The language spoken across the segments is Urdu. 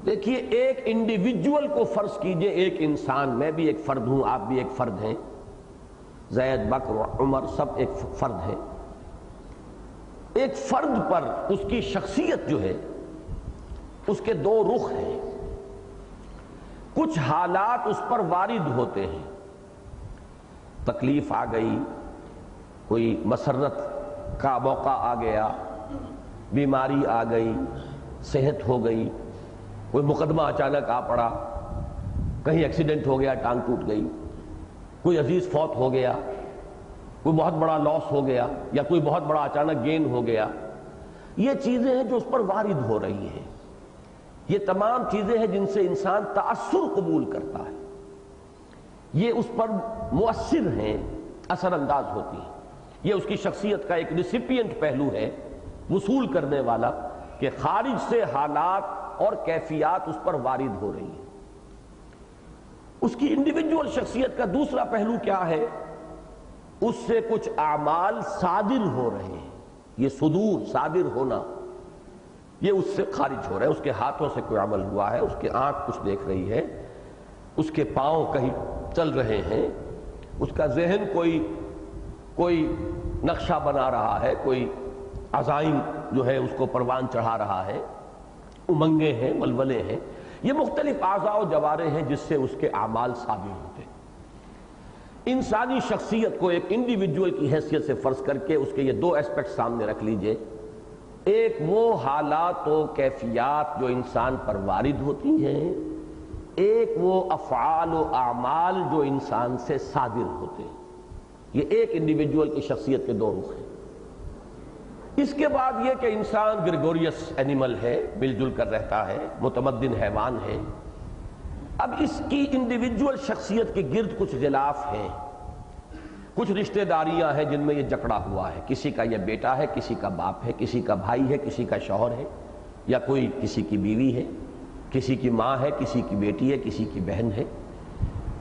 دیکھیے ایک انڈیویجول کو فرض کیجئے، ایک انسان، میں بھی ایک فرد ہوں، آپ بھی ایک فرد ہیں، زید، بکر، عمر سب ایک فرد ہیں۔ ایک فرد پر اس کی شخصیت جو ہے اس کے دو رخ ہیں۔ کچھ حالات اس پر وارد ہوتے ہیں، تکلیف آ گئی، کوئی مسرت کا موقع آ گیا، بیماری آ گئی، صحت ہو گئی، کوئی مقدمہ اچانک آ پڑا، کہیں ایکسیڈنٹ ہو گیا، ٹانگ ٹوٹ گئی، کوئی عزیز فوت ہو گیا، کوئی بہت بڑا لاس ہو گیا، یا کوئی بہت بڑا اچانک گین ہو گیا۔ یہ چیزیں ہیں جو اس پر وارد ہو رہی ہیں۔ یہ تمام چیزیں ہیں جن سے انسان تأثر قبول کرتا ہے، یہ اس پر مؤثر ہیں، اثر انداز ہوتی ہیں۔ یہ اس کی شخصیت کا ایک ریسیپینٹ پہلو ہے، وصول کرنے والا، کہ خارج سے حالات اور کیفیات اس پر وارد ہو رہی ہیں۔ اس کی انڈیویجول شخصیت کا دوسرا پہلو کیا ہے؟ اس سے کچھ اعمال صادر ہو رہے ہیں۔ یہ صدور، صادر ہونا، یہ اس سے خارج ہو رہا ہے۔ اس کے ہاتھوں سے کوئی عمل ہوا ہے، اس کی آنکھ کچھ دیکھ رہی ہے، اس کے پاؤں کہیں چل رہے ہیں، اس کا ذہن کوئی نقشہ بنا رہا ہے، کوئی عزائم جو ہے اس کو پروان چڑھا رہا ہے، امنگیں ہیں، ولولے ہیں۔ یہ مختلف اعضاء و جوارح ہیں جس سے اس کے اعمال صادر ہوتے ہیں۔ انسانی شخصیت کو ایک انڈیویجول کی حیثیت سے فرض کر کے اس کے یہ دو اسپیکٹ سامنے رکھ لیجئے۔ ایک وہ حالات و کیفیات جو انسان پر وارد ہوتی ہیں، ایک وہ افعال و اعمال جو انسان سے صادر ہوتے ہیں۔ یہ ایک انڈیویجول کی شخصیت کے دو رخ ہیں۔ اس کے بعد یہ کہ انسان گریگوریس اینیمل ہے، مل جل کر رہتا ہے، متمدن حیوان ہے۔ اب اس کی انڈیویجول شخصیت کے گرد کچھ غلاف ہیں، کچھ رشتہ داریاں ہیں جن میں یہ جکڑا ہوا ہے۔ کسی کا یہ بیٹا ہے، کسی کا باپ ہے، کسی کا بھائی ہے، کسی کا شوہر ہے، یا کوئی کسی کی بیوی ہے، کسی کی ماں ہے، کسی کی بیٹی ہے، کسی کی بہن ہے،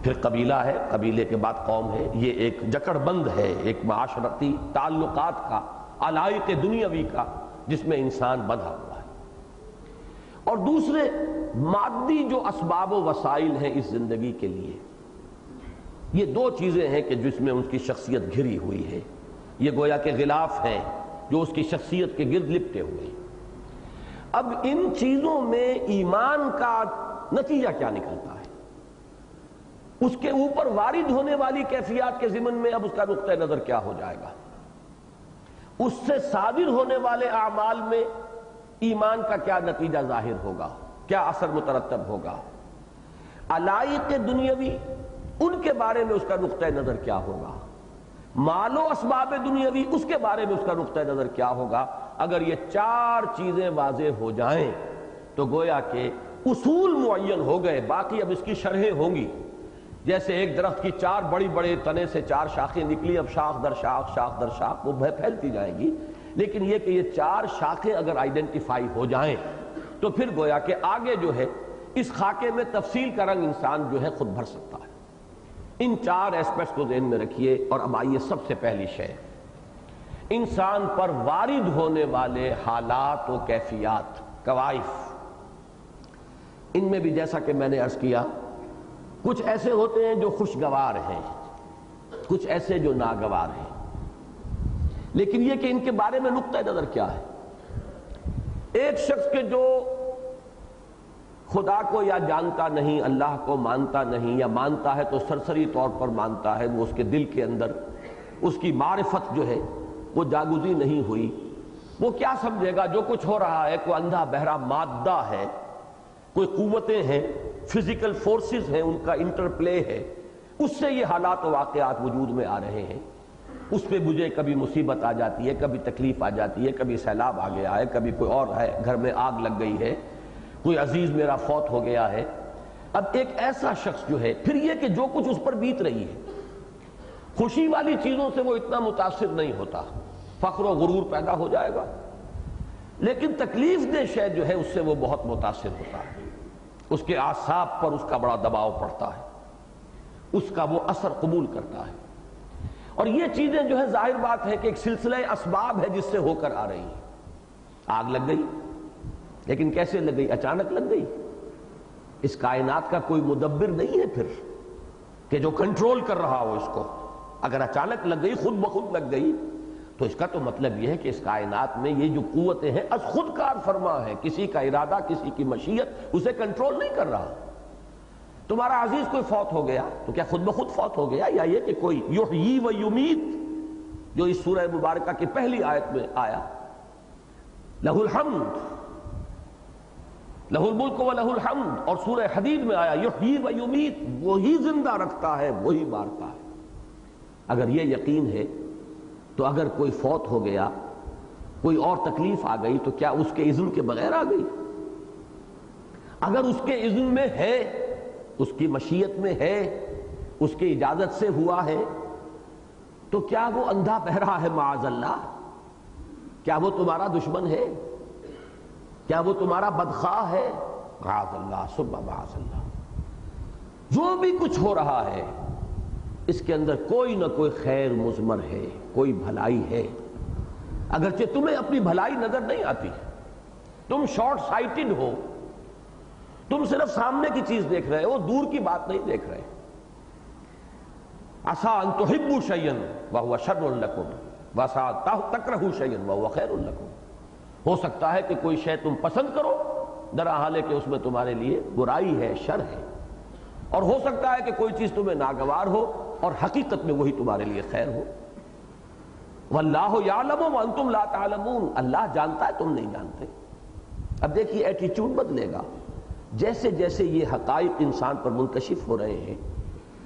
پھر قبیلہ ہے، قبیلے کے بعد قوم ہے۔ یہ ایک جکڑ بند ہے، ایک معاشرتی تعلقات کا، علائق دنیاوی کا، جس میں انسان بندھا ہوا ہے۔ اور دوسرے مادی جو اسباب و وسائل ہیں اس زندگی کے لیے، یہ دو چیزیں ہیں کہ جس میں ان کی شخصیت گھری ہوئی ہے۔ یہ گویا کہ غلاف ہیں جو اس کی شخصیت کے گرد لپٹے ہوئے ہیں۔ اب ان چیزوں میں ایمان کا نتیجہ کیا نکلتا ہے؟ اس کے اوپر وارد ہونے والی کیفیات کے ضمن میں اب اس کا نقطہ نظر کیا ہو جائے گا؟ اس سے صادر ہونے والے اعمال میں ایمان کا کیا نتیجہ ظاہر ہوگا، کیا اثر مترتب ہوگا؟ علائق دنیاوی، ان کے بارے میں اس کا نقطہ نظر کیا ہوگا؟ مال و اسباب دنیاوی، اس کے بارے میں اس کا نقطہ نظر کیا ہوگا؟ اگر یہ چار چیزیں واضح ہو جائیں تو گویا کہ اصول معین ہو گئے، باقی اب اس کی شرحیں ہوں گی۔ جیسے ایک درخت کی چار بڑی بڑے تنے سے چار شاخیں نکلی، اب شاخ در شاخ، شاخ در شاخ وہ پھیلتی جائیں گی، لیکن یہ کہ یہ چار شاخیں اگر آئیڈینٹیفائی ہو جائیں تو پھر گویا کہ آگے جو ہے اس خاکے میں تفصیل کا رنگ انسان جو ہے خود بھر سکتا ہے۔ ان چار ایسپیکٹس کو ذہن میں رکھیے۔ اور اب آئیے سب سے پہلی شے، انسان پر وارد ہونے والے حالات و کیفیات، کوائف۔ ان میں بھی جیسا کہ میں نے عرض کیا، کچھ ایسے ہوتے ہیں جو خوشگوار ہیں، کچھ ایسے جو ناگوار ہیں، لیکن یہ کہ ان کے بارے میں نقطہ نظر کیا ہے؟ ایک شخص کے جو خدا کو یا جانتا نہیں، اللہ کو مانتا نہیں، یا مانتا ہے تو سرسری طور پر مانتا ہے، وہ اس کے دل کے اندر اس کی معرفت جو ہے وہ جاگزی نہیں ہوئی، وہ کیا سمجھے گا جو کچھ ہو رہا ہے کوئی اندھا بہرا مادہ ہے، کوئی قوتیں ہیں، فزیکل فورسز ہیں، ان کا انٹرپلے ہے، اس سے یہ حالات و واقعات وجود میں آ رہے ہیں۔ اس پہ مجھے کبھی مصیبت آ جاتی ہے، کبھی تکلیف آ جاتی ہے، کبھی سیلاب آ گیا ہے، کبھی کوئی اور ہے، گھر میں آگ لگ گئی ہے، کوئی عزیز میرا فوت ہو گیا ہے۔ اب ایک ایسا شخص جو ہے، پھر یہ کہ جو کچھ اس پر بیت رہی ہے، خوشی والی چیزوں سے وہ اتنا متاثر نہیں ہوتا، فخر و غرور پیدا ہو جائے گا، لیکن تکلیف دہ شے جو ہے اس سے وہ بہت متاثر ہوتا ہے، اس کے اعصاب پر اس کا بڑا دباؤ پڑتا ہے، اس کا وہ اثر قبول کرتا ہے۔ اور یہ چیزیں جو ہے ظاہر بات ہے کہ ایک سلسلہ اسباب ہے جس سے ہو کر آ رہی ہیں۔ آگ لگ گئی، لیکن کیسے لگ گئی؟ اچانک لگ گئی، اس کائنات کا کوئی مدبر نہیں ہے پھر کہ جو کنٹرول کر رہا ہو اس کو. اگر اچانک لگ گئی، خود بخود لگ گئی، تو اس کا تو مطلب یہ ہے کہ اس کائنات میں یہ جو قوتیں ہیں از خود کار فرما ہے، کسی کا ارادہ، کسی کی مشیت اسے کنٹرول نہیں کر رہا. تمہارا عزیز کوئی فوت ہو گیا تو کیا خود بخود فوت ہو گیا، یا یہ کہ کوئی یحیی و یمیت جو اس سورہ مبارکہ کی پہلی آیت میں آیا، لہ الحمد لہ الملک و لہ الحمد، اور سورہ حدید میں آیا یحیی و یمیت، وہی زندہ رکھتا ہے وہی مارتا ہے. اگر یہ یقین ہے تو اگر کوئی فوت ہو گیا، کوئی اور تکلیف آ گئی، تو کیا اس کے اذن کے بغیر آ گئی؟ اگر اس کے اذن میں ہے، اس کی مشیت میں ہے، اس کی اجازت سے ہوا ہے، تو کیا وہ اندھا بہرا ہے معاذ اللہ؟ کیا وہ تمہارا دشمن ہے؟ کیا وہ تمہارا بدخواہ ہے؟ معاذ اللہ ثم معاذ اللہ. جو بھی کچھ ہو رہا ہے اس کے اندر کوئی نہ کوئی خیر مضمر ہے، کوئی بھلائی ہے. اگرچہ تمہیں اپنی بھلائی نظر نہیں آتی، تم شارٹ سائٹڈ ہو، تم صرف سامنے کی چیز دیکھ رہے ہو، دور کی بات نہیں دیکھ رہے. عسیٰ ان تحبوا شیئا وہو شر لکم وعسیٰ تکرہوا شیئا وہو خیر لکم. ہو سکتا ہے کہ کوئی شے تم پسند کرو درحال ہے کہ اس میں تمہارے لیے برائی ہے، شر ہے، اور ہو سکتا ہے کہ کوئی چیز تمہیں ناگوار ہو اور حقیقت میں وہی تمہارے لیے خیر ہو. واللہ یعلم وانتم لا تعلمون، اللہ جانتا ہے تم نہیں جانتے. اب دیکھیے ایٹیچیوڈ بدلے گا جیسے جیسے یہ حقائق انسان پر منکشف ہو رہے ہیں.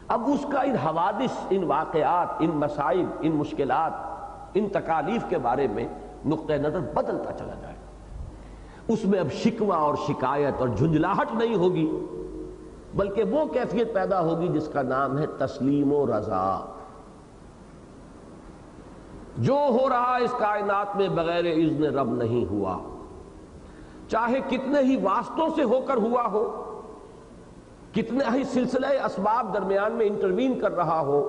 اب اس کا ان حوادث، ان واقعات، ان مصائب، ان مشکلات، ان تکالیف کے بارے میں نقطہ نظر بدلتا چلا جائے. اس میں اب شکوہ اور شکایت اور جھنجھلاہٹ نہیں ہوگی، بلکہ وہ کیفیت پیدا ہوگی جس کا نام ہے تسلیم و رضا. جو ہو رہا اس کائنات میں بغیر اذن رب نہیں ہوا، چاہے کتنے ہی واسطوں سے ہو کر ہوا ہو، کتنے ہی سلسلہ اسباب درمیان میں انٹروین کر رہا ہو،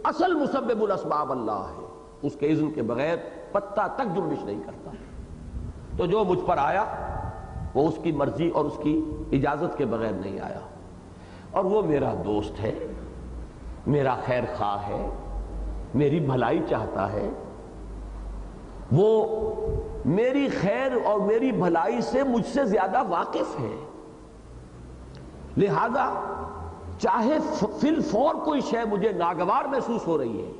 اصل مسبب الاسباب اللہ ہے. اس کے اذن کے بغیر پتہ تک جنبش نہیں کرتا. تو جو مجھ پر آیا وہ اس کی مرضی اور اس کی اجازت کے بغیر نہیں آیا، اور وہ میرا دوست ہے، میرا خیر خواہ ہے، میری بھلائی چاہتا ہے، وہ میری خیر اور میری بھلائی سے مجھ سے زیادہ واقف ہے. لہذا چاہے فی الفور کوئی شے مجھے ناگوار محسوس ہو رہی ہے،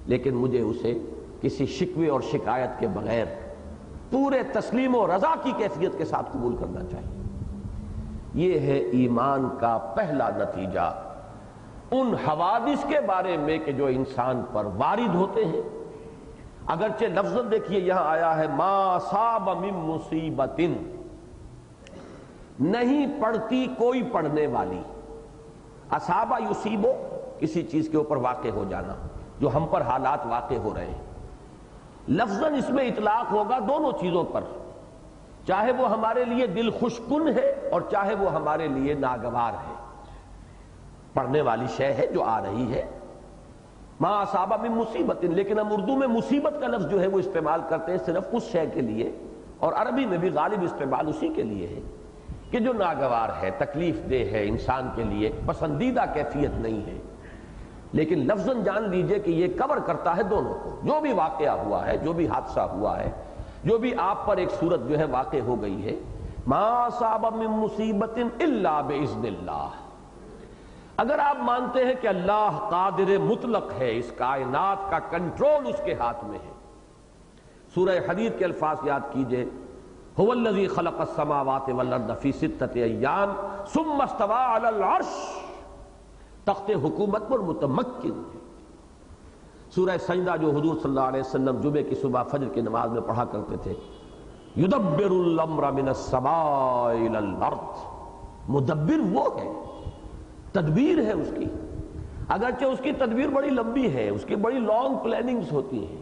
لیکن مجھے اسے کسی شکوے اور شکایت کے بغیر پورے تسلیم و رضا کی کیفیت کے ساتھ قبول کرنا چاہیے. یہ ہے ایمان کا پہلا نتیجہ ان حوادث کے بارے میں کہ جو انسان پر وارد ہوتے ہیں. اگرچہ لفظ دیکھیے یہاں آیا ہے ما اصاب من مصیبت، نہیں پڑتی کوئی پڑھنے والی. اصابہ یصیبو، کسی چیز کے اوپر واقع ہو جانا، جو ہم پر حالات واقع ہو رہے ہیں. لفظاً اس میں اطلاق ہوگا دونوں چیزوں پر، چاہے وہ ہمارے لیے دل خوش کن ہے اور چاہے وہ ہمارے لیے ناگوار ہے. پڑھنے والی شے ہے جو آ رہی ہے، ما اصاب من مصیبت. لیکن ہم اردو میں مصیبت کا لفظ جو ہے وہ استعمال کرتے ہیں صرف اس شے کے لیے، اور عربی میں بھی غالب استعمال اسی کے لیے ہے کہ جو ناگوار ہے، تکلیف دہ ہے، انسان کے لیے پسندیدہ کیفیت نہیں ہے. لیکن لفظاً جان لیجئے کہ یہ کور کرتا ہے دونوں کو. جو بھی واقعہ ہوا ہے، جو بھی حادثہ ہوا ہے، جو بھی آپ پر ایک صورت جو ہے واقع ہو گئی ہے، ما اصاب من مصیبت الا باذن اللہ. اگر آپ مانتے ہیں کہ اللہ قادر مطلق ہے، اس کائنات کا کنٹرول اس کے ہاتھ میں ہے، سورہ حدید کے الفاظ یاد کیجئے، هو الذی خلق السماوات والارض فی ستۃ ایام ثم استوى علی العرش. تخت حکومت پر متمکن ہے. سورہ سجدہ جو حضور صلی اللہ علیہ وسلم جمعے کی صبح فجر کی نماز میں پڑھا کرتے تھے، یدبر الامر من السماء الى الارض. مدبر وہ ہے، تدبیر ہے اس کی. اگرچہ اس کی تدبیر بڑی لمبی ہے، اس کی بڑی لانگ پلاننگز ہوتی ہیں.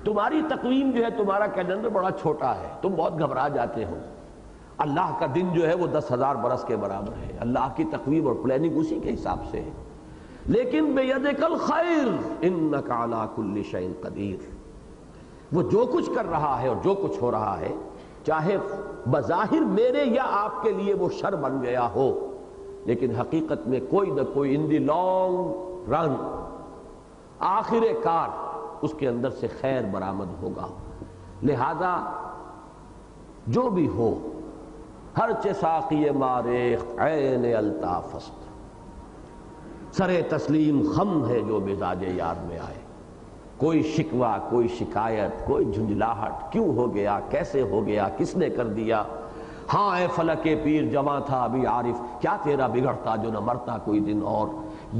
تمہاری تقویم جو ہے، تمہارا کیلنڈر بڑا چھوٹا ہے، تم بہت گھبرا جاتے ہو. اللہ کا دن جو ہے وہ 10,000 برس کے برابر ہے. اللہ کی تقویم اور پلاننگ اسی کے حساب سے ہے. لیکن بیدک الخیر انک علی کل شیء قدیر. وہ جو کچھ کر رہا ہے اور جو کچھ ہو رہا ہے چاہے بظاہر میرے یا آپ کے لیے وہ شر بن گیا ہو، لیکن حقیقت میں کوئی نہ کوئی ان دی لانگ رن آخر کار اس کے اندر سے خیر برآمد ہوگا۔ لہذا جو بھی ہو، ہر چہ ساقی ماریخت عین الطافست، سرے تسلیم خم ہے جو مزاج یار میں آئے۔ کوئی شکوہ، کوئی شکایت، کوئی جھنجھلاہٹ، کیوں ہو گیا، کیسے ہو گیا، کس نے کر دیا، ہاں اے فلک پیر جواں تھا ابھی عارف، کیا تیرا بگڑتا جو نہ مرتا کوئی دن اور۔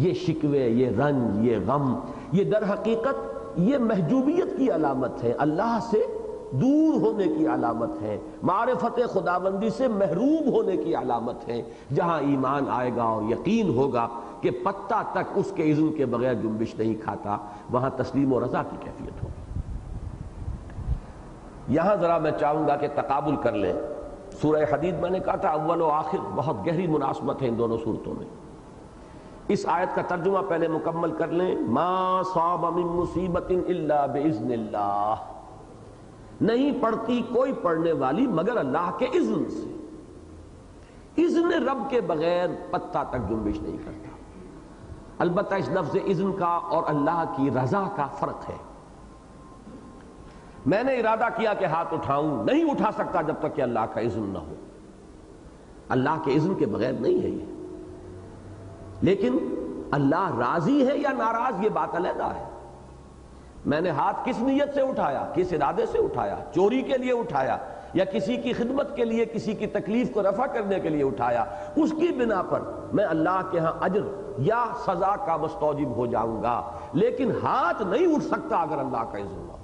یہ شکوے، یہ رنج، یہ غم، یہ در حقیقت یہ محجوبیت کی علامت ہے، اللہ سے دور ہونے کی علامت ہے، معرفت خداوندی سے محروم ہونے کی علامت ہے۔ جہاں ایمان آئے گا اور یقین ہوگا کہ پتہ تک اس کے اذن کے بغیر جنبش نہیں کھاتا، وہاں تسلیم و رضا کی کیفیت ہوگی۔ یہاں ذرا میں چاہوں گا کہ تقابل کر لیں۔ سورہ حدید میں نے کہا تھا اول و آخر بہت گہری مناسبت ہے ان دونوں صورتوں میں۔ اس آیت کا ترجمہ پہلے مکمل کر لیں۔ ما صاب من مصیبت الا باذن اللہ، نہیں پڑتی کوئی پڑھنے والی مگر اللہ کے اذن سے۔ اذن رب کے بغیر پتہ تک جنبش نہیں کرتا۔ البتہ اس لفظ اذن کا اور اللہ کی رضا کا فرق ہے۔ میں نے ارادہ کیا کہ ہاتھ اٹھاؤں، نہیں اٹھا سکتا جب تک کہ اللہ کا اذن نہ ہو۔ اللہ کے اذن کے بغیر نہیں ہے یہ، لیکن اللہ راضی ہے یا ناراض یہ بات علیحدہ ہے۔ میں نے ہاتھ کس نیت سے اٹھایا، کس ارادے سے اٹھایا، چوری کے لیے اٹھایا یا کسی کی خدمت کے لیے، کسی کی تکلیف کو رفع کرنے کے لیے اٹھایا، اس کی بنا پر میں اللہ کے ہاں اجر یا سزا کا مستوجب ہو جاؤں گا، لیکن ہاتھ نہیں اٹھ سکتا اگر اللہ کا اذن نہ ہو،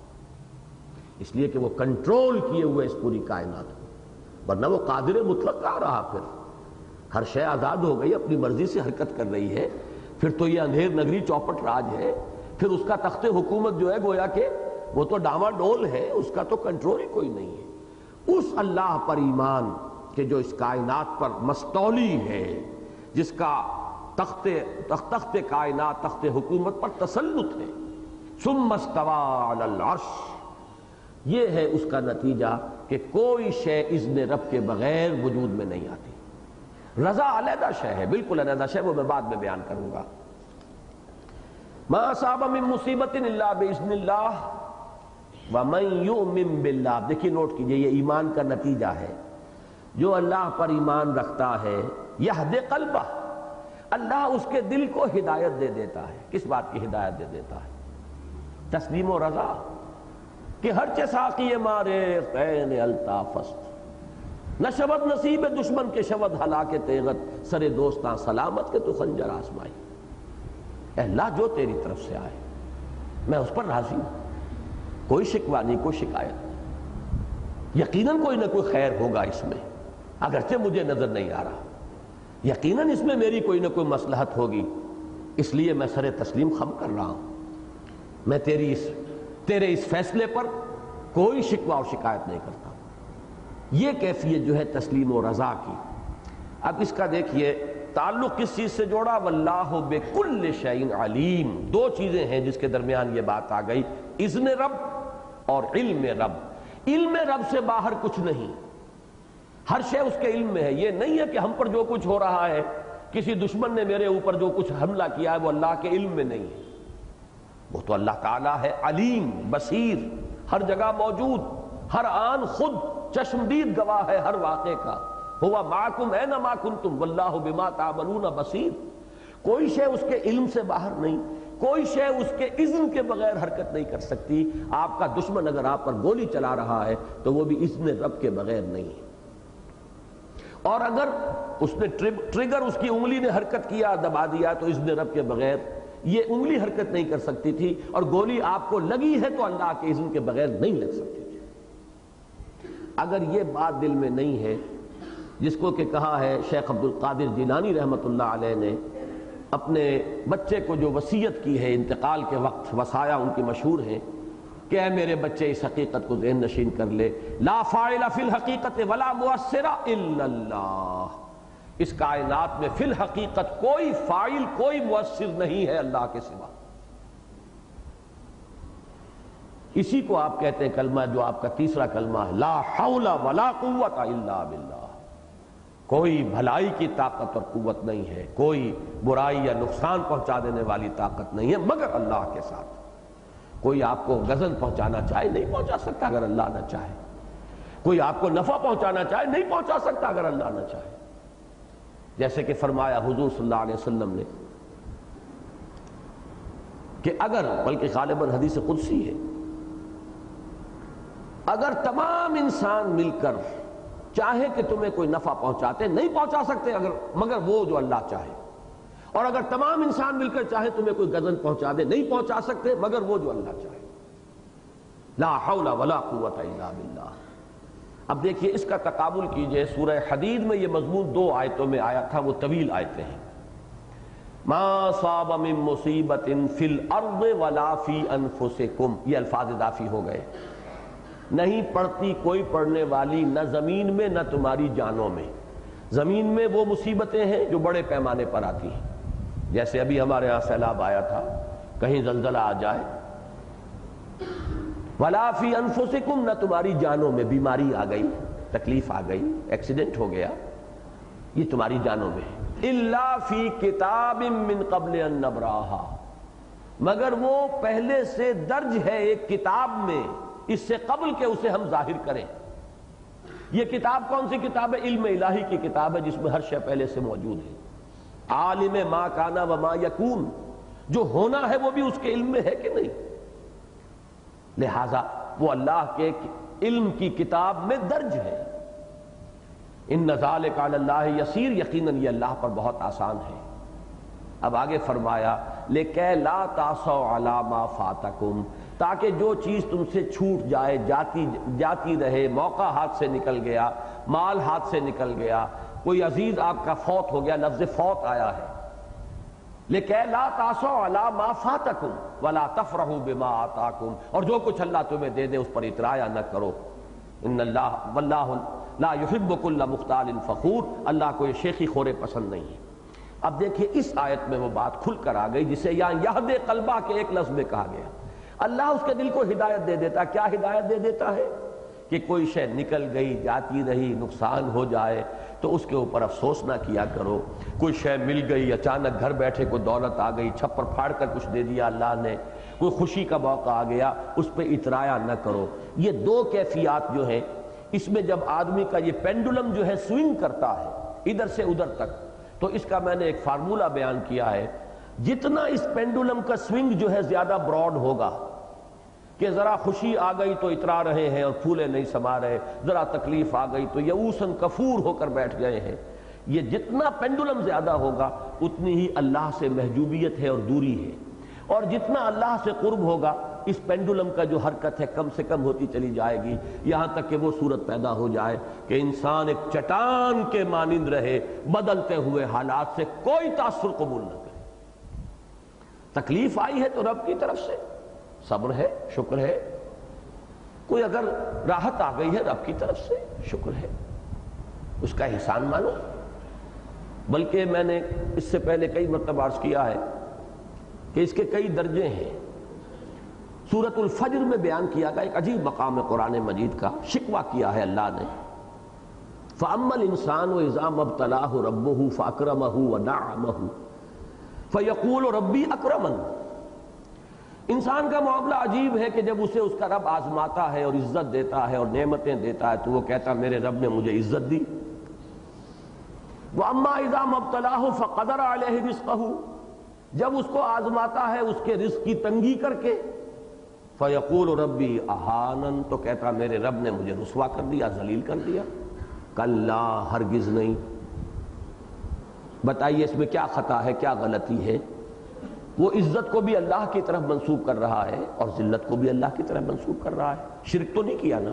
اس لیے کہ وہ کنٹرول کیے ہوئے اس پوری کائنات کو، ورنہ وہ قادر مطلق آ رہا، پھر ہر شے آزاد ہو گئی، اپنی مرضی سے حرکت کر رہی ہے، پھر تو یہ اندھیر نگری چوپٹ راج ہے، پھر اس کا تخت حکومت جو ہے گویا کہ وہ تو ڈاما ڈول ہے، اس کا تو کنٹرول ہی کوئی نہیں ہے۔ اس اللہ پر ایمان کہ جو اس کائنات پر مستولی ہے، جس کا تخت کائنات، تخت حکومت پر تسلط ہے، ثم استوى علی العرش، یہ ہے اس کا نتیجہ کہ کوئی شے اذن رب کے بغیر وجود میں نہیں آتی۔ رضا علیحدہ شے ہے، بالکل علیحدہ شے، وہ میں بعد میں بیان کروں گا۔ ما اصاب من مصیبت الا باذن اللہ ومن یؤمن باللہ، دیکھیے نوٹ کیجئے، یہ ایمان کا نتیجہ ہے۔ جو اللہ پر ایمان رکھتا ہے یہدی قلبہ، اللہ اس کے دل کو ہدایت دے دیتا ہے۔ کس بات کی ہدایت دے دیتا ہے؟ تسلیم و رضا، کہ ہر چہ ساقی مارے عین الطافست، نہ شود نصیب دشمن کے شود ہلاک تیغت، سرے دوستاں سلامت کے تو خنجر آزمائی۔ اے اللہ جو تیری طرف سے آئے میں اس پر راضی ہوں، کوئی شکوہ نہیں، کوئی شکایت نہیں۔ یقیناً کوئی نہ کوئی خیر ہوگا اس میں، اگرچہ مجھے نظر نہیں آ رہا، یقیناً اس میں میری کوئی نہ کوئی مصلحت ہوگی، اس لیے میں سر تسلیم خم کر رہا ہوں۔ میں تیرے اس فیصلے پر کوئی شکوہ اور شکایت نہیں کرتا۔ یہ کیفیت جو ہے تسلیم و رضا کی۔ اب اس کا دیکھیے تعلق کس چیز سے جوڑا؟ واللہ بکل شیء علیم، دو چیزیں ہیں جس کے درمیان یہ بات آ گئی، اذن رب اور علم رب۔ علم رب سے باہر کچھ نہیں، ہر شے اس کے علم میں ہے۔ یہ نہیں ہے کہ ہم پر جو کچھ ہو رہا ہے، کسی دشمن نے میرے اوپر جو کچھ حملہ کیا ہے وہ اللہ کے علم میں نہیں ہے، وہ تو اللہ تعالیٰ ہے علیم بصیر، ہر جگہ موجود، ہر آن خود چشمدید گواہ ہے ہر واقعے کا۔ ہوا معکم اینما کنتم واللہ بما تعملون بصیر۔ کوئی شے اس کے علم سے باہر نہیں، کوئی شے اس کے اذن کے بغیر حرکت نہیں کر سکتی۔ آپ کا دشمن اگر آپ پر گولی چلا رہا ہے تو وہ بھی اذن رب کے بغیر نہیں ہے، اور اگر اس نے ٹریگر اس کی انگلی نے حرکت کیا، دبا دیا، تو اذن رب کے بغیر یہ انگلی حرکت نہیں کر سکتی تھی، اور گولی آپ کو لگی ہے تو اللہ کے اذن کے بغیر نہیں لگ سکتی تھی۔ اگر یہ بات دل میں نہیں ہے، جس کو کہ کہا ہے شیخ عبد القادر جیلانی رحمۃ اللہ علیہ نے اپنے بچے کو جو وصیت کی ہے انتقال کے وقت، وصایا ان کی مشہور ہیں کہ اے میرے بچے اس حقیقت کو ذہن نشین کر لے، لا فاعل فی الحقیقت ولا مؤثر الا اللہ، اس کائنات میں فی الحقیقت کوئی فاعل، کوئی مؤثر نہیں ہے اللہ کے سوا۔ اسی کو آپ کہتے ہیں کلمہ جو آپ کا تیسرا کلمہ ہے، لا حول ولا قوت الا باللہ۔ کوئی بھلائی کی طاقت اور قوت نہیں ہے، کوئی برائی یا نقصان پہنچا دینے والی طاقت نہیں ہے مگر اللہ کے ساتھ۔ کوئی آپ کو غضب پہنچانا چاہے نہیں پہنچا سکتا اگر اللہ نہ چاہے، کوئی آپ کو نفع پہنچانا چاہے نہیں پہنچا سکتا اگر اللہ نہ چاہے۔ جیسے کہ فرمایا حضور صلی اللہ علیہ وسلم نے کہ اگر، بلکہ غالباً حدیث قدسی ہے، اگر تمام انسان مل کر چاہے کہ تمہیں کوئی نفع پہنچاتے نہیں پہنچا سکتے مگر وہ جو اللہ چاہے، اور اگر تمام انسان مل کر چاہے تمہیں کوئی غضب پہنچا دے نہیں پہنچا سکتے مگر وہ جو اللہ چاہے۔ لا حول ولا قوت الا باللہ۔ اب دیکھیے اس کا تقابل کیجئے، سورہ حدید میں یہ مضمون 2 آیتوں میں آیا تھا، وہ طویل آیتیں ہیں۔ ما صاب من مصیبت فی الارض ولا فی انفسکم، یہ الفاظ اضافی ہو گئے۔ نہیں پڑتی کوئی پڑنے والی نہ زمین میں نہ تمہاری جانوں میں۔ زمین میں وہ مصیبتیں ہیں جو بڑے پیمانے پر آتی ہیں، جیسے ابھی ہمارے ہاں سیلاب آیا تھا، کہیں زلزلہ آ جائے۔ ولا فی انفسکم، نہ تمہاری جانوں میں، بیماری آ گئی، تکلیف آ گئی، ایکسیڈنٹ ہو گیا، یہ تمہاری جانوں میں ہے۔ الا فی کتاب من قبل ان نبراہا، مگر وہ پہلے سے درج ہے ایک کتاب میں، اس سے قبل کہ اسے ہم ظاہر کریں۔ یہ کتاب کون سی کتاب ہے؟ علم الہی کی کتاب ہے، جس میں ہر شے پہلے سے موجود ہے۔ عالم ما کانا وما یکون، جو ہونا ہے وہ بھی اس کے علم میں ہے کہ نہیں، لہذا وہ اللہ کے علم کی کتاب میں درج ہے۔ ان ذالک علی اللہ یسیر، یقیناً یہ اللہ پر بہت آسان ہے۔ اب آگے فرمایا لکہ لا تعصوا علی ما فاتکم، تاکہ جو چیز تم سے چھوٹ جائے، جاتی رہے، موقع ہاتھ سے نکل گیا، مال ہاتھ سے نکل گیا، کوئی عزیز آپ کا فوت ہو گیا، لفظ فوت آیا ہے، لکہ لا تعصوا علی ما فاتکم ولا تفرحوا بما آتاکم، اور جو کچھ اللہ تمہیں دے دے اس پر اترایا نہ کرو۔ ان اللہ واللہ لا يحب كل مختال فخور، اللہ کو یہ شیخی خورے پسند نہیں ہے۔ اب دیکھیے اس آیت میں وہ بات کھل کر آ گئی جسے یہاں یہد قلبہ کے ایک لفظ میں کہا گیا۔ اللہ اس کے دل کو ہدایت دے دیتا ہے۔ کیا ہدایت دے دیتا ہے؟ کہ کوئی شے نکل گئی، جاتی رہی، نقصان ہو جائے تو اس کے اوپر افسوس نہ کیا کرو۔ کوئی شے مل گئی، اچانک گھر بیٹھے کوئی دولت آ گئی، چھپر پھاڑ کر کچھ دے دیا اللہ نے، کوئی خوشی کا موقع آ گیا، اس پہ اترایا نہ کرو۔ یہ 2 کیفیات جو ہیں، اس میں جب آدمی کا یہ پینڈولم جو ہے سوئنگ کرتا ہے ادھر سے ادھر تک، تو اس کا میں نے ایک فارمولہ بیان کیا ہے، جتنا اس پینڈولم کا سوئنگ جو ہے زیادہ براڈ ہوگا، کہ ذرا خوشی آ گئی تو اترا رہے ہیں اور پھولے نہیں سما رہے، ذرا تکلیف آ گئی تو یئوساً کفور ہو کر بیٹھ گئے ہیں، یہ جتنا پینڈولم زیادہ ہوگا اتنی ہی اللہ سے محجوبیت ہے اور دوری ہے، اور جتنا اللہ سے قرب ہوگا اس پینڈولم کا جو حرکت ہے کم سے کم ہوتی چلی جائے گی، یہاں تک کہ وہ صورت پیدا ہو جائے کہ انسان ایک چٹان کے مانند رہے، بدلتے ہوئے حالات سے کوئی تاثر قبول نہ کرے۔ تکلیف آئی ہے تو رب کی طرف سے صبر ہے، شکر ہے، کوئی اگر راحت آ گئی ہے رب کی طرف سے شکر ہے، اس کا احسان مانو۔ بلکہ میں نے اس سے پہلے کئی مرتبہ عرض کیا ہے کہ اس کے کئی درجے ہیں۔ سورۃ الفجر میں بیان کیا گیا ایک عجیب مقام ہے قرآن مجید کا، شکوہ کیا ہے اللہ نے، فَأَمَّا الْإِنسَانُ إِذَا مَا ابْتَلَاهُ رَبُّهُ فَأَكْرَمَهُ وَنَعَّمَهُ فَيَقُولُ رَبِّي أَكْرَمَنِ۔ انسان کا معاملہ عجیب ہے کہ جب اسے اس کا رب آزماتا ہے اور عزت دیتا ہے اور نعمتیں دیتا ہے تو وہ کہتا ہے میرے رب نے مجھے عزت دی۔ وَأَمَّا إِذَا مَا ابْتَلَاهُ فَقَدَرَ عَلَيْهِ رِزْقَهُ، جب اس کو آزماتا ہے اس کے رزق کی تنگی کر کے، فَيَقُولُ رَبِّي أَهَانَنِ، تو کہتا میرے رب نے مجھے رسوا کر دیا، ذلیل کر دیا۔ کلا، ہرگز نہیں۔ بتائیے اس میں کیا خطا ہے، کیا غلطی ہے؟ وہ عزت کو بھی اللہ کی طرف منسوب کر رہا ہے اور ذلت کو بھی اللہ کی طرف منسوب کر رہا ہے، شرک تو نہیں کیا نا۔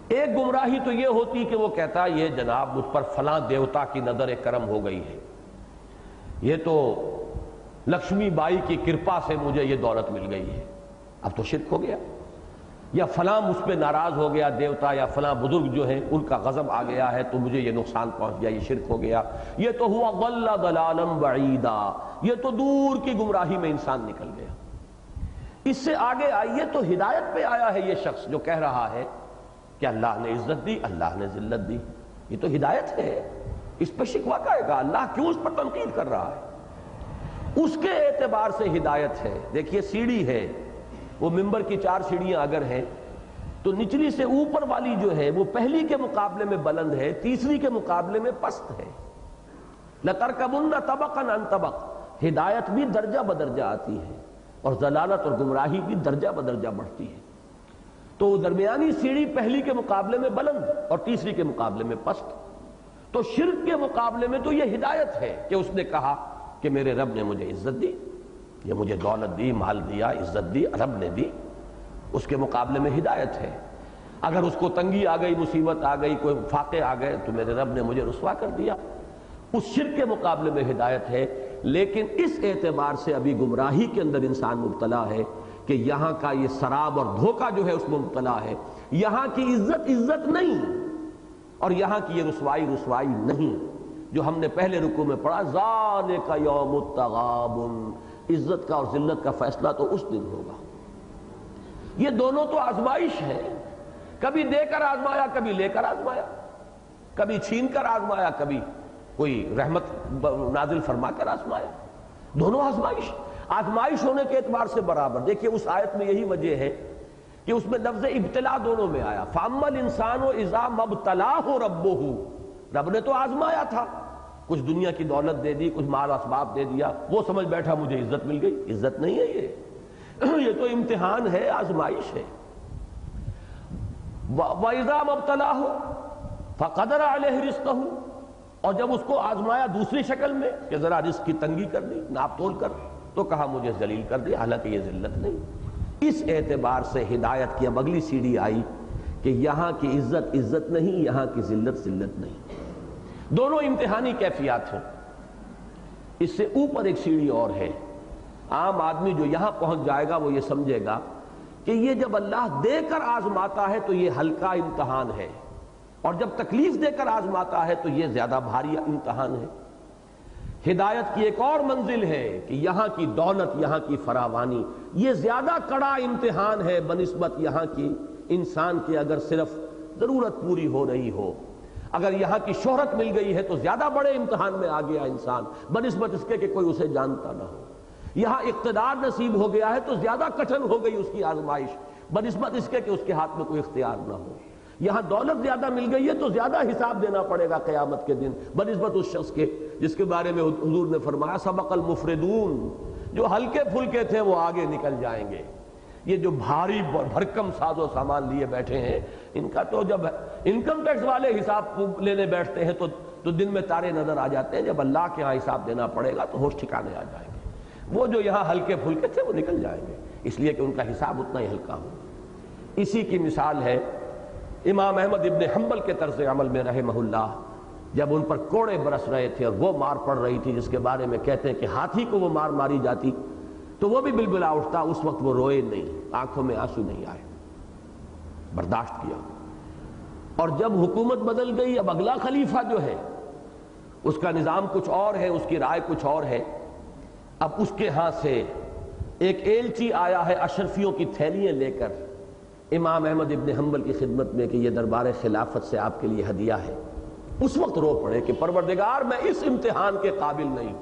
ایک گمراہی تو یہ ہوتی کہ وہ کہتا یہ جناب مجھ پر فلاں دیوتا کی نظر کرم ہو گئی ہے، یہ تو لکشمی بائی کی کرپا سے مجھے یہ دولت مل گئی ہے، اب تو شرک ہو گیا۔ یا فلاں مجھ پہ ناراض ہو گیا دیوتا، یا فلاں بزرگ جو ہیں ان کا غضب آ گیا ہے تو مجھے یہ نقصان پہنچ گیا، یہ شرک ہو گیا۔ یہ تو ہوا ضل ضلالا بعیدا، یہ تو دور کی گمراہی میں انسان نکل گیا۔ اس سے آگے آئیے تو ہدایت پہ آیا ہے یہ شخص جو کہہ رہا ہے کہ اللہ نے عزت دی، اللہ نے ذلت دی، یہ تو ہدایت ہے، اس پہ شکوہ کہے گا اللہ کیوں اس پر تنقید کر رہا ہے؟ اس کے اعتبار سے ہدایت ہے۔ دیکھیے سیڑھی ہے، وہ ممبر کی 4 سیڑھیاں اگر ہیں تو نچلی سے اوپر والی جو ہے وہ پہلی کے مقابلے میں بلند ہے، تیسری کے مقابلے میں پست ہے۔ لَتَرْكَبُنَّ طَبَقًا عَنْ طَبَقٍ، ہدایت بھی درجہ بدرجہ آتی ہے اور ضلالت اور گمراہی بھی درجہ بدرجہ بڑھتی ہے۔ تو درمیانی سیڑھی پہلی کے مقابلے میں بلند اور تیسری کے مقابلے میں پست۔ تو شرک کے مقابلے میں تو یہ ہدایت ہے کہ اس نے کہا کہ میرے رب نے مجھے عزت دی، یہ مجھے دولت دی، مال دیا، عزت دی، رب نے دی، اس کے مقابلے میں ہدایت ہے۔ اگر اس کو تنگی آ گئی، مصیبت آ گئی، کوئی فاقے آ گئے تو میرے رب نے مجھے رسوا کر دیا، اس شرک کے مقابلے میں ہدایت ہے۔ لیکن اس اعتبار سے ابھی گمراہی کے اندر انسان مبتلا ہے کہ یہاں کا یہ سراب اور دھوکہ جو ہے اس میں مبتلا ہے، یہاں کی عزت عزت نہیں اور یہاں کی یہ رسوائی رسوائی نہیں، جو ہم نے پہلے رکوع میں پڑھا ذالک یوم التغابن، عزت کا اور ذلت کا فیصلہ تو اس دن ہوگا۔ یہ دونوں تو آزمائش ہے، کبھی دے کر آزمایا، کبھی لے کر آزمایا، کبھی چھین کر آزمایا، کبھی کوئی رحمت نازل فرما کر آزمایا، دونوں آزمائش آزمائش ہونے کے اعتبار سے برابر۔ دیکھیے اس آیت میں یہی وجہ ہے کہ اس میں لفظ ابتلا دونوں میں آیا، فَأَمَّا الْإِنسَانُ إِذَا مَا ابْتَلَاهُ رَبُّهُ، رب نے تو آزمایا تھا، کچھ دنیا کی دولت دے دی، کچھ مال اسباب دے دیا، وہ سمجھ بیٹھا مجھے عزت مل گئی، عزت نہیں ہے یہ تو امتحان ہے، آزمائش ہے۔ وَإِذَا مَا ابْتَلَاهُ فَقَدَرَ عَلَيْهِ رِزْقَهُ، اور جب اس کو آزمایا دوسری شکل میں کہ ذرا رزق کی تنگی کر دی، ناپ تول کر، تو کہا مجھے ذلیل کر دیا، حالانکہ یہ ذلت نہیں۔ اس اعتبار سے ہدایت کی اب اگلی سیڑھی آئی کہ یہاں کی عزت عزت نہیں، یہاں کی ذلت ذلت نہیں، دونوں امتحانی کیفیات ہیں۔ اس سے اوپر ایک سیڑھی اور ہے، عام آدمی جو یہاں پہنچ جائے گا وہ یہ سمجھے گا کہ یہ جب اللہ دے کر آزماتا ہے تو یہ ہلکا امتحان ہے، اور جب تکلیف دے کر آزماتا ہے تو یہ زیادہ بھاری امتحان ہے۔ ہدایت کی ایک اور منزل ہے کہ یہاں کی دولت، یہاں کی فراوانی، یہ زیادہ کڑا امتحان ہے بنسبت یہاں کی انسان کے، اگر صرف ضرورت پوری ہو رہی ہو۔ اگر یہاں کی شہرت مل گئی ہے تو زیادہ بڑے امتحان میں آ گیا انسان بنسبت اس کے کہ کوئی اسے جانتا نہ ہو۔ یہاں اقتدار نصیب ہو گیا ہے تو زیادہ کٹھن ہو گئی اس کی آزمائش بنسبت اس کے کہ اس کے ہاتھ میں کوئی اختیار نہ ہو۔ یہاں دولت زیادہ مل گئی ہے تو زیادہ حساب دینا پڑے گا قیامت کے دن بنسبت اس شخص کے جس کے بارے میں حضور نے فرمایا سبق المفردون، جو ہلکے پھلکے تھے وہ آگے نکل جائیں گے۔ یہ جو بھاری بھرکم ساز و سامان لیے بیٹھے ہیں، ان کا تو جب انکم ٹیکس والے حساب لینے بیٹھتے ہیں تو دن میں تارے نظر آ جاتے ہیں، جب اللہ کے ہاں حساب دینا پڑے گا تو ہوش ٹھکانے آ جائیں گے۔ وہ جو یہاں ہلکے پھلکے تھے وہ نکل جائیں گے، اس لیے کہ ان کا حساب اتنا ہی ہلکا ہو۔ اسی کی مثال ہے امام احمد ابن حنبل کے طرز عمل میں رحمہ اللہ، جب ان پر کوڑے برس رہے تھے اور وہ مار پڑ رہی تھی جس کے بارے میں کہتے ہیں کہ ہاتھی کو وہ مار ماری جاتی تو وہ بھی بلبلا اٹھتا، اس وقت وہ روئے نہیں، آنکھوں میں آنسو نہیں آئے، برداشت کیا۔ اور جب حکومت بدل گئی، اب اگلا خلیفہ جو ہے اس کا نظام کچھ اور ہے، اس کی رائے کچھ اور ہے، اب اس کے ہاں سے ایک ایلچی آیا ہے اشرفیوں کی تھیلیاں لے کر امام احمد ابن حنبل کی خدمت میں کہ یہ دربار خلافت سے آپ کے لیے ہدیہ ہے۔ اس وقت رو پڑے کہ پروردگار میں اس امتحان کے قابل نہیں،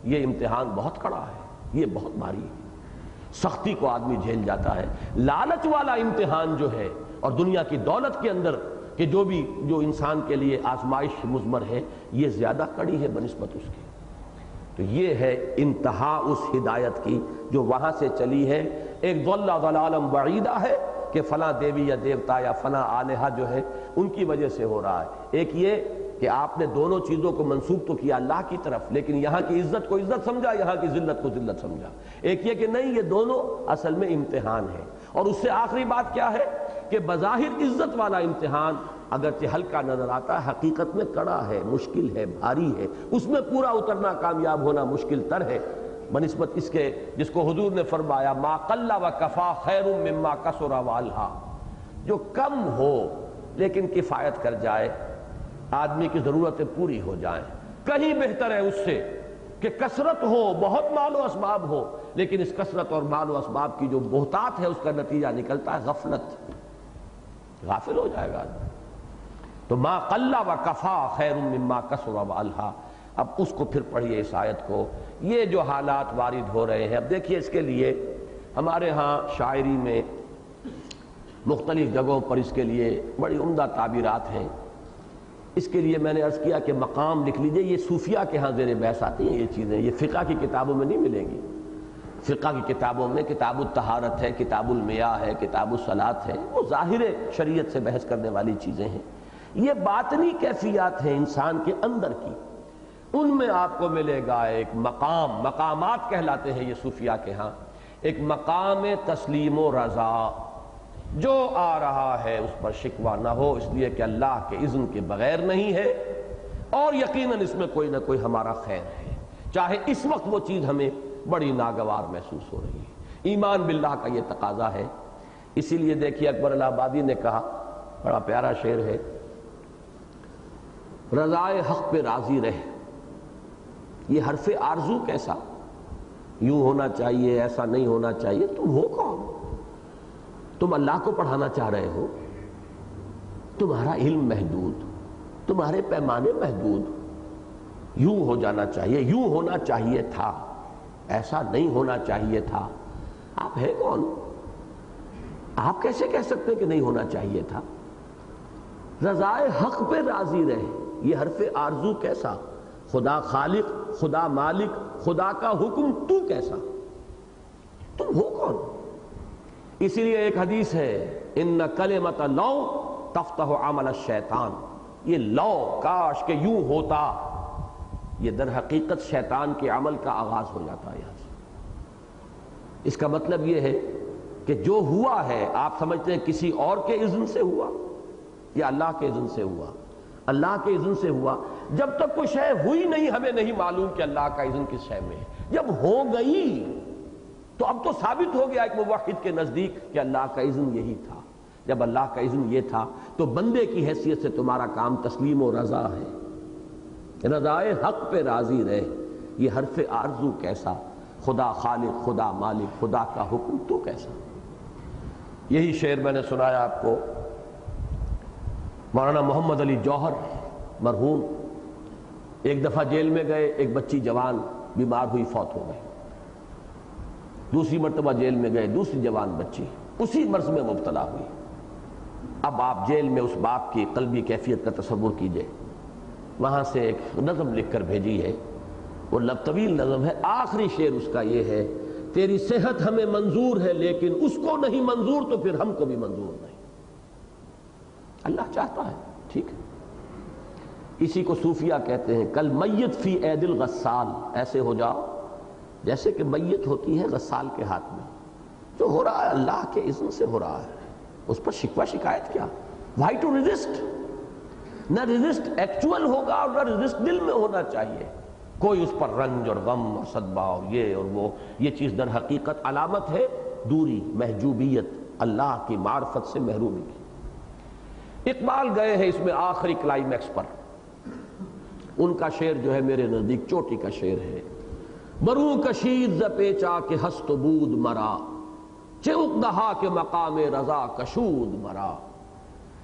یہ امتحان بہت کڑا ہے، یہ بہت بھاری ہے، سختی کو آدمی جھیل جاتا ہے۔ لالچ والا امتحان جو ہے اور دنیا کی دولت کے اندر کہ جو انسان کے لیے آزمائش مضمر ہے، یہ زیادہ کڑی ہے بنسبت اس کی۔ تو یہ ہے انتہا اس ہدایت کی جو وہاں سے چلی ہے۔ ایک ضل ضلالا بعیدہ ہے کہ فلاں دیوی یا دیوتا یا فلاں آلہہ جو ہے ان کی وجہ سے ہو رہا ہے۔ ایک یہ کہ آپ نے دونوں چیزوں کو منسوب تو کیا اللہ کی طرف، لیکن یہاں کی عزت کو عزت سمجھا، یہاں کی ذلت کو ذلت سمجھا۔ ایک یہ کہ نہیں، یہ دونوں اصل میں امتحان ہے۔ اور اس سے آخری بات کیا ہے کہ بظاہر عزت والا امتحان اگرچہ ہلکا نظر آتا ہے، حقیقت میں کڑا ہے، مشکل ہے، بھاری ہے، اس میں پورا اترنا، کامیاب ہونا مشکل تر ہے بنسبت اس کے جس کو حضور نے فرمایا ما قل و کفا خیر مما کثر والہا، جو کم ہو لیکن کفایت کر جائے، آدمی کی ضرورتیں پوری ہو جائیں، کہیں بہتر ہے اس سے کہ کثرت ہو، بہت مال و اسباب ہو، لیکن اس کثرت اور مال و اسباب کی جو بہتات ہے اس کا نتیجہ نکلتا ہے غفلت، غافل ہو جائے گا۔ تو ما قل و کفا خیر مما کثر و الہا۔ اب اس کو پھر پڑھیے اس آیت کو، یہ جو حالات وارد ہو رہے ہیں۔ اب دیکھیے اس کے لیے ہمارے ہاں شاعری میں مختلف جگہوں پر اس کے لیے بڑی عمدہ تعبیرات ہیں۔ اس کے لیے میں نے عرض کیا کہ مقام لکھ لیجئے، یہ صوفیہ کے ہاں زیر بحث آتی ہیں یہ چیزیں، یہ فقہ کی کتابوں میں نہیں ملیں گی۔ فقہ کی کتابوں میں کتاب الطہارت ہے، کتاب المیاہ ہے، کتاب الصلاۃ ہے، وہ ظاہر شریعت سے بحث کرنے والی چیزیں ہیں۔ یہ باطنی کیفیات ہیں انسان کے اندر کی، ان میں آپ کو ملے گا ایک مقام، مقامات کہلاتے ہیں یہ صوفیہ کے ہاں، ایک مقام تسلیم و رضا، جو آ رہا ہے اس پر شکوہ نہ ہو، اس لیے کہ اللہ کے اذن کے بغیر نہیں ہے، اور یقیناً اس میں کوئی نہ کوئی ہمارا خیر ہے، چاہے اس وقت وہ چیز ہمیں بڑی ناگوار محسوس ہو رہی ہے۔ ایمان باللہ کا یہ تقاضا ہے۔ اسی لیے دیکھیے اکبر الہ آبادی نے کہا، بڑا پیارا شعر ہے، رضائے حق پہ راضی رہ، یہ حرف آرزو کیسا، یوں ہونا چاہیے، ایسا نہیں ہونا چاہیے، تم ہو کون؟ تم اللہ کو پڑھانا چاہ رہے ہو، تمہارا علم محدود، تمہارے پیمانے محدود، یوں ہو جانا چاہیے، یوں ہونا چاہیے تھا، ایسا نہیں ہونا چاہیے تھا۔ آپ ہے کون؟ آپ کیسے کہہ سکتے کہ نہیں ہونا چاہیے تھا؟ رضائے حق پہ راضی رہے، یہ حرف آرزو کیسا، خدا خالق، خدا مالک، خدا کا حکم تو کیسا، تم ہو کون؟ اسی لیے ایک حدیث ہے، ان کلمۃ لو تفتح عمل الشیطان، یہ لو کاش کہ یوں ہوتا، یہ در حقیقت شیطان کے عمل کا آغاز ہو جاتا ہے۔ یہاں سے اس کا مطلب یہ ہے کہ جو ہوا ہے آپ سمجھتے ہیں کسی اور کے اذن سے ہوا یا اللہ کے اذن سے ہوا؟ اللہ کے اذن سے ہوا۔ جب تک کوئی شے ہوئی نہیں ہمیں نہیں معلوم کہ اللہ کا اذن کس شے میں ہے، جب ہو گئی تو اب تو ثابت ہو گیا ایک موحد کے نزدیک کہ اللہ کا اذن یہی تھا۔ جب اللہ کا اذن یہ تھا تو بندے کی حیثیت سے تمہارا کام تسلیم و رضا ہے، رضائے حق پہ راضی رہے، یہ حرف آرزو کیسا، خدا خالق، خدا مالک، خدا کا حکم تو کیسا۔ یہی شعر میں نے سنایا آپ کو، مولانا محمد علی جوہر مرحوم ایک دفعہ جیل میں گئے، ایک بچی جوان بیمار ہوئی، فوت ہو گئی، دوسری مرتبہ جیل میں گئے، دوسری جوان بچی اسی مرض میں مبتلا ہوئی۔ اب آپ جیل میں اس باپ کی قلبی کیفیت کا تصور کیجئے، وہاں سے ایک نظم لکھ کر بھیجی ہے، وہ طویل نظم ہے، آخری شعر اس کا یہ ہے، تیری صحت ہمیں منظور ہے لیکن اس کو نہیں منظور تو پھر ہم کو بھی منظور نہیں۔ اللہ چاہتا ہے، ٹھیک ہے، اسی کو صوفیہ کہتے ہیں، کل میت فی عید الغسال، ایسے ہو جاؤ جیسے کہ میت ہوتی ہے غسال کے ہاتھ میں، جو ہو رہا ہے اللہ کے اذن سے ہو رہا ہے، اس پر شکوہ شکایت کیا؟ Why to resist? نہ ریزسٹ ایکچول ہوگا اور نہ ریزسٹ دل میں ہونا چاہیے، کوئی اس پر رنج اور غم اور صدمہ اور یہ اور وہ، یہ چیز در حقیقت علامت ہے دوری، محجوبیت، اللہ کی معرفت سے محرومی کی۔ اقبال گئے ہیں اس میں آخری کلائمیکس پر، ان کا شعر جو ہے میرے نزدیک چوٹی کا شعر ہے، برو کشید ز پیچا کہ ہست و بود مرا، چوک دہا کے مقام رضا کشود مرا۔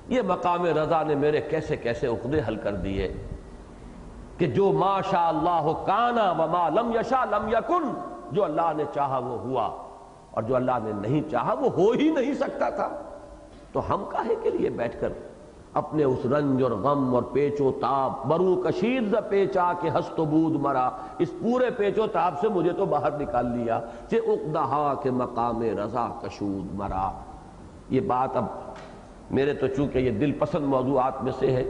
یہ مقام رضا نے میرے کیسے کیسے عقدے حل کر دیے کہ جو ما شاء اللہ کانا وما لم یشاء لم یکن، جو اللہ نے چاہا وہ ہوا اور جو اللہ نے نہیں چاہا وہ ہو ہی نہیں سکتا تھا۔ تو ہم کاہے کے لیے بیٹھ کر اپنے اس رنج اور غم اور پیچ و تاب، برو کشید ز پیچا کہ ہست و بود مرا، اس پورے پیچ و تاب سے مجھے تو باہر نکال لیا، کہ اقدہا کے مقام رضا کشود مرا۔ یہ بات اب میرے تو چونکہ یہ دل پسند موضوعات میں سے ہے،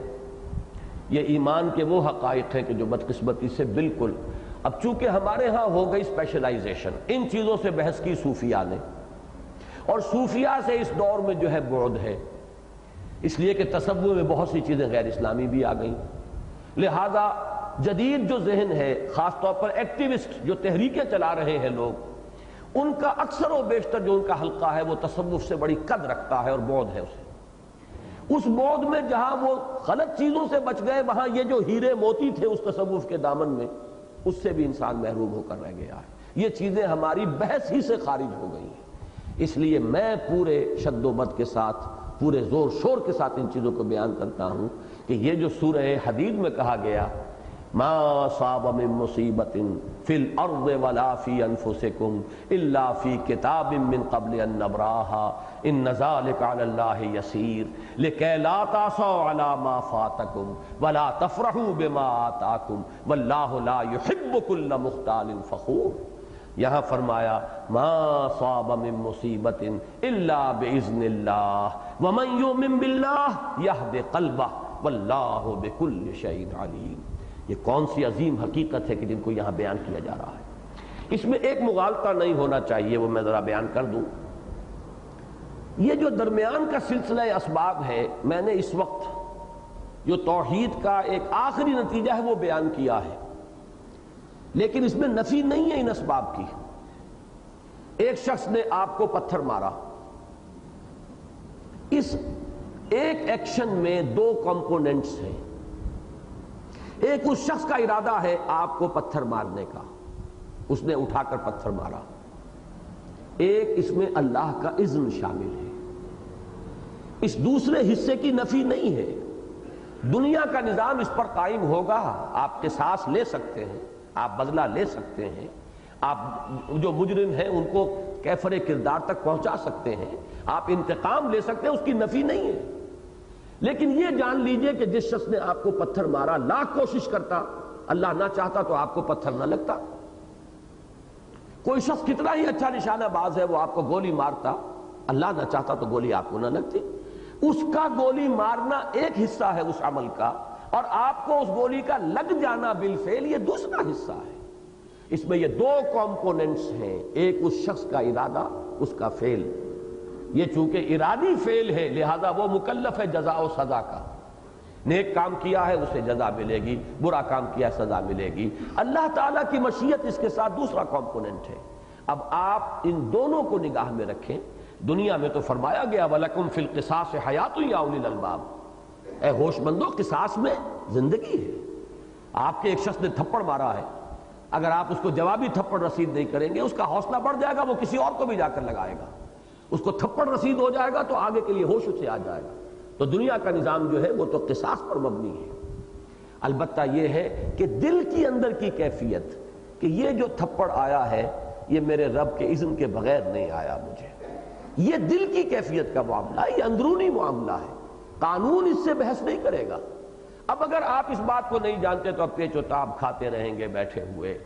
یہ ایمان کے وہ حقائق ہیں کہ جو بدقسمتی سے بالکل، اب چونکہ ہمارے ہاں ہو گئی اسپیشلائزیشن، ان چیزوں سے بحث کی صوفیہ نے، اور صوفیہ سے اس دور میں جو ہے بعد ہے، اس لیے کہ تصور میں بہت سی چیزیں غیر اسلامی بھی آ گئیں، لہذا جدید جو ذہن ہے، خاص طور پر ایکٹیوسٹ جو تحریکیں چلا رہے ہیں لوگ، ان کا اکثر و بیشتر جو ان کا حلقہ ہے وہ تصوف سے بڑی قد رکھتا ہے اور بعد ہے اسے۔ اس بعد میں جہاں وہ غلط چیزوں سے بچ گئے، وہاں یہ جو ہیرے موتی تھے اس تصوف کے دامن میں، اس سے بھی انسان محروم ہو کر رہ گیا ہے۔ یہ چیزیں ہماری بحث ہی سے خارج ہو گئی ہیں، اس لیے میں پورے شد و بد کے ساتھ، پورے زور شور کے ساتھ ان چیزوں کو بیان کرتا ہوں کہ یہ جو سورہ حدید میں کہا گیا ما صاب من مصیبت فی الارض ولا فی انفسکم الا فی کتاب من قبل ان نبراها ان ذلک علی اللہ یسیر لکی لا تعصوا علی ما فاتکم ولا تفرحوا بما آتاکم واللہ لا یحب کل مختال فخور۔ یہاں فرمایا ما صاب من مصیبت الا باذن اللہ ومن یؤمن باللہ یہد قلبہ واللہ بکل شیء علیم۔ یہ کون سی عظیم حقیقت ہے کہ جن کو یہاں بیان کیا جا رہا ہے۔ اس میں ایک مغالطہ نہیں ہونا چاہیے، وہ میں ذرا بیان کر دوں۔ یہ جو درمیان کا سلسلہ اسباب ہے، میں نے اس وقت جو توحید کا ایک آخری نتیجہ ہے وہ بیان کیا ہے، لیکن اس میں نفی نہیں ہے ان اسباب کی۔ ایک شخص نے آپ کو پتھر مارا، اس ایک ایکشن میں دو کمپوننٹس ہیں۔ ایک اس شخص کا ارادہ ہے آپ کو پتھر مارنے کا، اس نے اٹھا کر پتھر مارا۔ ایک اس میں اللہ کا اذن شامل ہے۔ اس دوسرے حصے کی نفی نہیں ہے۔ دنیا کا نظام اس پر قائم ہوگا، آپ قصاص لے سکتے ہیں، آپ بدلہ لے سکتے ہیں، آپ جو مجرم ہیں ان کو کیفر کردار تک پہنچا سکتے ہیں، آپ انتقام لے سکتے ہیں، اس کی نفی نہیں ہے۔ لیکن یہ جان لیجئے کہ جس شخص نے آپ کو پتھر مارا، لاکھ کوشش کرتا، اللہ نہ چاہتا تو آپ کو پتھر نہ لگتا۔ کوئی شخص کتنا ہی اچھا نشانہ باز ہے، وہ آپ کو گولی مارتا، اللہ نہ چاہتا تو گولی آپ کو نہ لگتی۔ اس کا گولی مارنا ایک حصہ ہے اس عمل کا، اور آپ کو اس گولی کا لگ جانا بالفعل یہ دوسرا حصہ ہے۔ اس میں یہ دو کمپوننٹس ہیں، ایک اس شخص کا ارادہ، اس کا فعل۔ یہ چونکہ ارادی فعل ہے لہذا وہ مکلف ہے جزا و سزا کا۔ نیک کام کیا ہے اسے جزا ملے گی، برا کام کیا ہے سزا ملے گی۔ اللہ تعالیٰ کی مشیت اس کے ساتھ دوسرا کمپوننٹ ہے۔ اب آپ ان دونوں کو نگاہ میں رکھیں۔ دنیا میں تو فرمایا گیا وَلَكُمْ فِي الْقِصَاصِ حَيَاةٌ يَا أُولِي الْأَلْبَابِ، اے ہوش مندو قصاص میں زندگی ہے۔ آپ کے ایک شخص نے تھپڑ مارا ہے، اگر آپ اس کو جوابی تھپڑ رسید نہیں کریں گے، اس کا حوصلہ بڑھ جائے گا، وہ کسی اور کو بھی جا کر لگائے گا، اس کو تھپڑ رسید ہو جائے گا تو آگے کے لیے ہوش اسے آ جائے گا۔ تو دنیا کا نظام جو ہے وہ تو قصاص پر مبنی ہے۔ البتہ یہ ہے کہ دل کی اندر کی کیفیت کہ یہ جو تھپڑ آیا ہے یہ میرے رب کے اذن کے بغیر نہیں آیا مجھے، یہ دل کی کیفیت کا معاملہ ہے، یہ اندرونی معاملہ ہے، قانون اس سے بحث نہیں کرے گا۔ اب اگر آپ اس بات کو نہیں جانتے تو اب پیچ و تاب کھاتے رہیں گے بیٹھے ہوئے،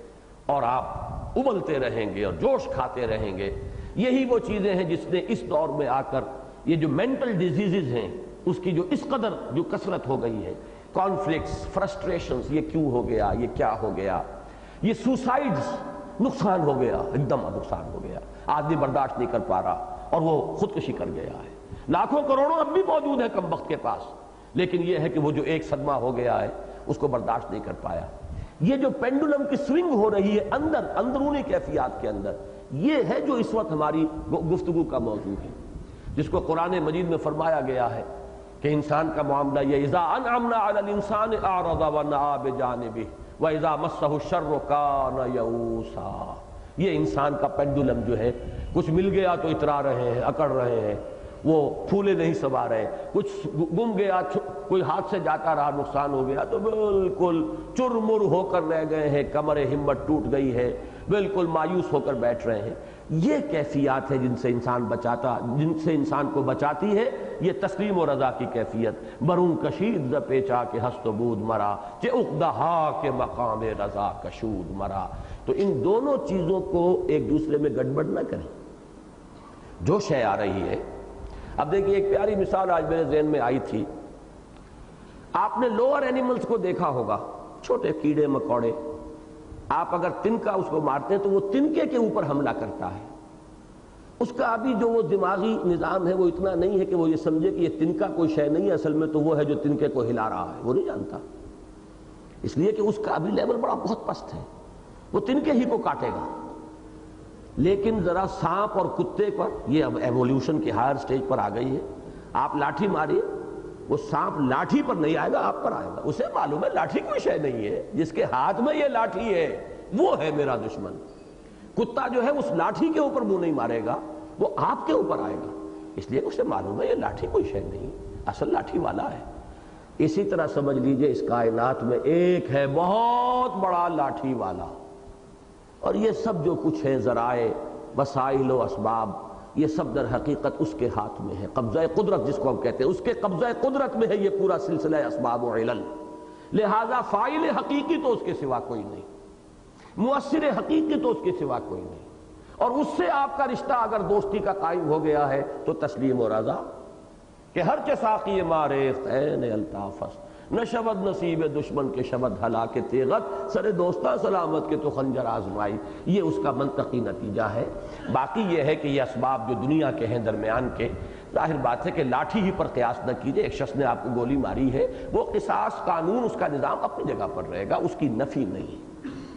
اور آپ ابلتے رہیں گے اور جوش کھاتے رہیں گے۔ یہی وہ چیزیں ہیں جس نے اس دور میں آ کر یہ جو مینٹل ڈیزیزز ہیں اس کی جو اس قدر جو کثرت ہو گئی ہے، کانفلکٹس، فرسٹریشنز، یہ کیوں ہو گیا، یہ کیا ہو گیا، یہ سوسائڈز، نقصان ہو گیا، ایک دم نقصان ہو گیا، آدمی برداشت نہیں کر پا رہا اور وہ خودکشی کر گیا ہے۔ لاکھوں کروڑوں اب بھی موجود ہے کم بخت کے پاس، لیکن یہ ہے کہ وہ جو ایک صدمہ ہو گیا ہے اس کو برداشت نہیں کر پایا۔ یہ جو پینڈولم کی سوئنگ ہو رہی ہے اندرونی کیفیات کے اندر، یہ ہے جو اس وقت ہماری گفتگو کا موضوع ہے، جس کو قرآن مجید میں فرمایا گیا ہے کہ انسان کا معاملہ یہ اذا انعمنا علی الانسان اعرض ونأى بجانبہ واذا مسہ الشر کان یئوسا۔ یہ انسان کا پینڈولم جو ہے، کچھ مل گیا تو اترا رہے ہیں، اکڑ رہے ہیں، وہ پھولے نہیں سما رہے، کچھ گم گیا، کوئی ہاتھ سے جاتا رہا، نقصان ہو گیا تو بالکل چرمر ہو کر رہ گئے ہیں، کمر ہمت ٹوٹ گئی ہے، بالکل مایوس ہو کر بیٹھ رہے ہیں۔ یہ کیفیات ہے جن سے انسان کو بچاتی ہے یہ تسلیم و رضا کی کیفیت۔ بروں کشید ز پیچا کے ہست و بود مرا، چہ اقدہا کے مقام رضا کشود مرا۔ تو ان دونوں چیزوں کو ایک دوسرے میں گڑبڑ نہ کریں۔ جو شے آ رہی ہے، اب دیکھیے ایک پیاری مثال آج میرے ذہن میں آئی تھی۔ آپ نے لوور اینیملز کو دیکھا ہوگا، چھوٹے کیڑے مکوڑے، آپ اگر تنکا اس کو مارتے ہیں تو وہ تنکے کے اوپر حملہ کرتا ہے۔ اس کا ابھی جو وہ دماغی نظام ہے وہ اتنا نہیں ہے کہ وہ یہ سمجھے کہ یہ تنکا کوئی شے نہیں ہے، اصل میں تو وہ ہے جو تنکے کو ہلا رہا ہے، وہ نہیں جانتا، اس لیے کہ اس کا ابھی لیول بہت پست ہے، وہ تنکے ہی کو کاٹے گا۔ لیکن ذرا سانپ اور کتے پر، یہ اب ایوولوشن کی ہائر سٹیج پر آ گئی ہے، آپ لاٹھی ماریے وہ سانپ لاٹھی پر نہیں آئے گا، آپ پر آئے گا. اسے معلوم ہے لاٹھی کوئی شے نہیں ہے، جس کے ہاتھ میں یہ لاٹھی ہے وہ ہے میرا دشمن. کتا جو ہے اس لاٹھی کے اوپر منہ نہیں مارے گا، وہ آپ کے اوپر آئے گا، اس لیے اسے معلوم ہے یہ لاٹھی کوئی شے نہیں، اصل لاٹھی والا ہے. اسی طرح سمجھ لیجئے اس کائنات میں ایک ہے بہت بڑا لاٹھی والا، اور یہ سب جو کچھ ہے ذرائع، وسائل و اسباب، یہ سب در حقیقت اس کے ہاتھ میں ہے. قبضہ قدرت جس کو ہم کہتے ہیں، اس کے قبضہ قدرت میں ہے یہ پورا سلسلہ اسباب و علل. لہذا فاعل حقیقی تو اس کے سوا کوئی نہیں، مؤثر حقیقی تو اس کے سوا کوئی نہیں. اور اس سے آپ کا رشتہ اگر دوستی کا قائم ہو گیا ہے تو تسلیم و رضا کہ ہر چه ساقی ماریخت عین الطافس، نہ شود نصیب دشمن کے شود ہلاک تیغت، سر دوستہ سلامت کے تو خنجر آزمائی. یہ اس کا منطقی نتیجہ ہے. باقی یہ ہے کہ یہ اسباب جو دنیا کے ہیں درمیان کے، ظاہر بات ہے کہ لاٹھی ہی پر قیاس نہ کیجئے. ایک شخص نے آپ کو گولی ماری ہے، وہ قصاص قانون اس کا نظام اپنی جگہ پر رہے گا، اس کی نفی نہیں ہے.